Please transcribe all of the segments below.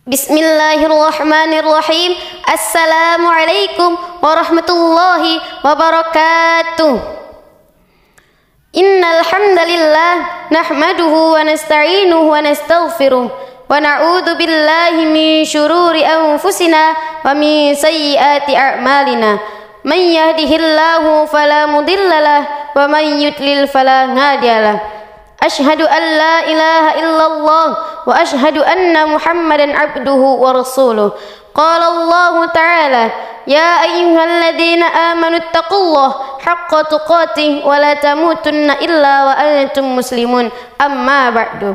Bismillahirrahmanirrahim. Assalamualaikum warahmatullahi wabarakatuh. Innal hamdalillah nahmaduhu wa nasta'inuhu wa nastaghfiruh wa na'udzu billahi min syururi anfusina wa min sayyiati a'malina. Man yahdihillahu fala mudhillalah wa man yudlil fala hadiyalah. Ashhadu an la ilaha illallah wa ashhadu anna Muhammadan abduhu wa rasuluh. Qala Allah ta'ala, ya ayyuhalladzina amanu taqullaha haqqa tuqatih wa la tamutunna illa wa antum muslimun. Amma ba'du.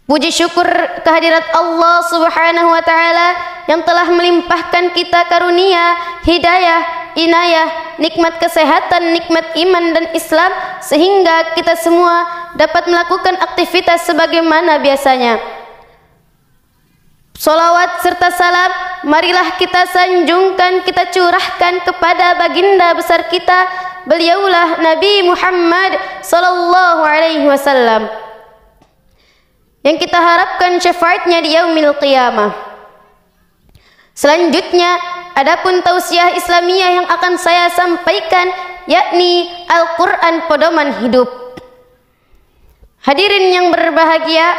Puji syukur kehadirat Allah Subhanahu wa ta'ala yang telah melimpahkan kita karunia, hidayah, inayah, nikmat kesehatan, nikmat iman dan Islam, sehingga kita semua dapat melakukan aktivitas sebagaimana biasanya. Salawat serta salam marilah kita sanjungkan, kita curahkan kepada baginda besar kita, beliaulah Nabi Muhammad sallallahu alaihi wasallam, yang kita harapkan syafaatnya di yaumil qiyamah. Selanjutnya, adapun tausiah Islamiyah yang akan saya sampaikan, yakni Al-Quran pedoman hidup. Hadirin yang berbahagia,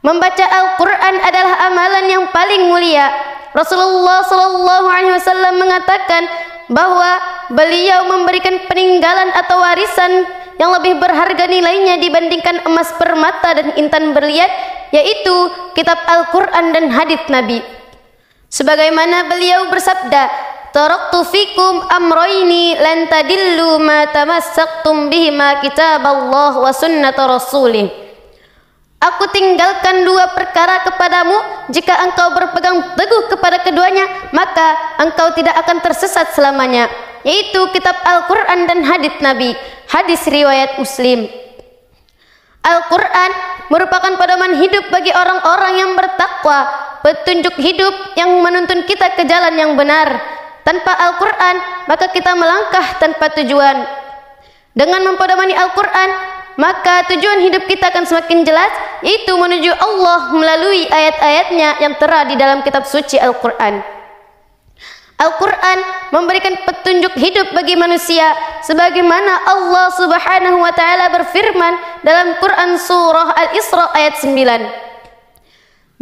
membaca Al-Quran adalah amalan yang paling mulia. Rasulullah SAW mengatakan bahwa beliau memberikan peninggalan atau warisan yang lebih berharga nilainya dibandingkan emas permata dan intan berlian, yaitu kitab Al-Quran dan hadits Nabi. Sebagaimana beliau bersabda, taraktu fikum amroini lan tadillu ma tamassaktum bihima kitaballah wa sunnata rasulih. Aku tinggalkan dua perkara kepadamu, jika engkau berpegang teguh kepada keduanya, maka engkau tidak akan tersesat selamanya, yaitu kitab Al-Quran dan hadits Nabi. Hadis riwayat Muslim. Al-Quran merupakan pedoman hidup bagi orang-orang yang bertakwa, petunjuk hidup yang menuntun kita ke jalan yang benar. Tanpa Al-Quran, maka kita melangkah tanpa tujuan. Dengan mempedomani Al-Quran, maka tujuan hidup kita akan semakin jelas, yaitu menuju Allah melalui ayat-ayatnya yang tertera di dalam kitab suci Al-Quran. Al-Quran memberikan petunjuk hidup bagi manusia, sebagaimana Allah Subhanahu wa ta'ala berfirman dalam Quran surah Al-Isra ayat 9.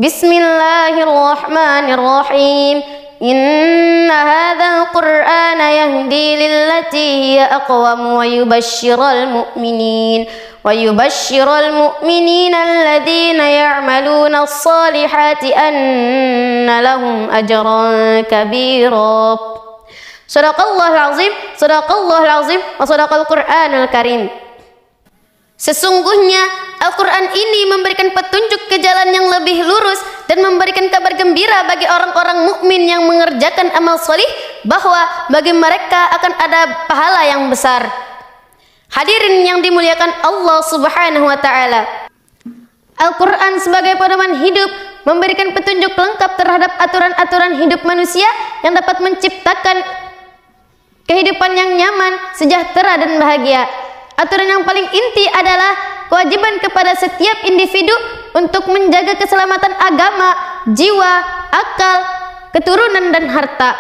Bismillahirrahmanirrahim. Inna hadzal Qur'ana yahdi lillati hiya aqwam wa yubashshiral mu'minina alladhina ya'maluna as-salihati anna lahum ajran kabira. Shadaqallahul azim, shadaqallahul azim, wa shadaqal Qur'anul karim. Sesungguhnya Al-Quran ini memberikan petunjuk ke jalan yang lebih lurus dan memberikan kabar gembira bagi orang-orang mukmin yang mengerjakan amal solih, bahwa bagi mereka akan ada pahala yang besar. Hadirin yang dimuliakan Allah Subhanahu wa ta'ala, Al-Quran sebagai pedoman hidup memberikan petunjuk lengkap terhadap aturan-aturan hidup manusia yang dapat menciptakan kehidupan yang nyaman, sejahtera dan bahagia. Aturan yang paling inti adalah kewajiban kepada setiap individu untuk menjaga keselamatan agama, jiwa, akal, keturunan dan harta.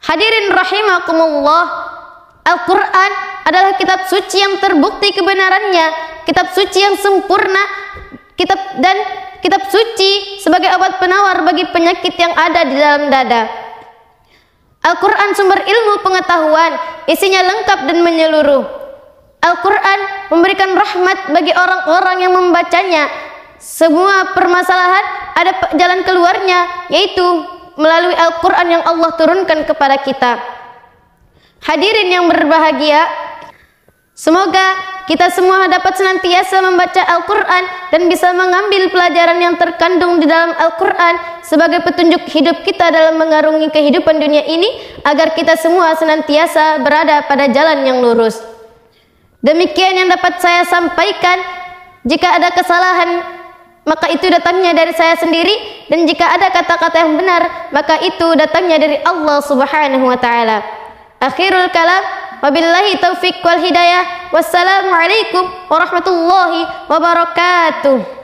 Hadirin rahimakumullah, Al-Quran adalah kitab suci yang terbukti kebenarannya, kitab suci yang sempurna, kitab suci sebagai obat penawar bagi penyakit yang ada di dalam dada. Al-Quran sumber ilmu pengetahuan, isinya lengkap dan menyeluruh. Al-Quran memberikan rahmat bagi orang-orang yang membacanya. Semua permasalahan ada jalan keluarnya, yaitu melalui Al-Quran yang Allah turunkan kepada kita. Hadirin yang berbahagia, semoga kita semua dapat senantiasa membaca Al-Quran dan bisa mengambil pelajaran yang terkandung di dalam Al-Quran sebagai petunjuk hidup kita dalam mengarungi kehidupan dunia ini, agar kita semua senantiasa berada pada jalan yang lurus. Demikian yang dapat saya sampaikan. Jika ada kesalahan, maka itu datangnya dari saya sendiri, dan jika ada kata-kata yang benar, maka itu datangnya dari Allah Subhanahu wa ta'ala. Akhirul kalam, wabillahi taufiq wal hidayah. Wassalamualaikum warahmatullahi wabarakatuh.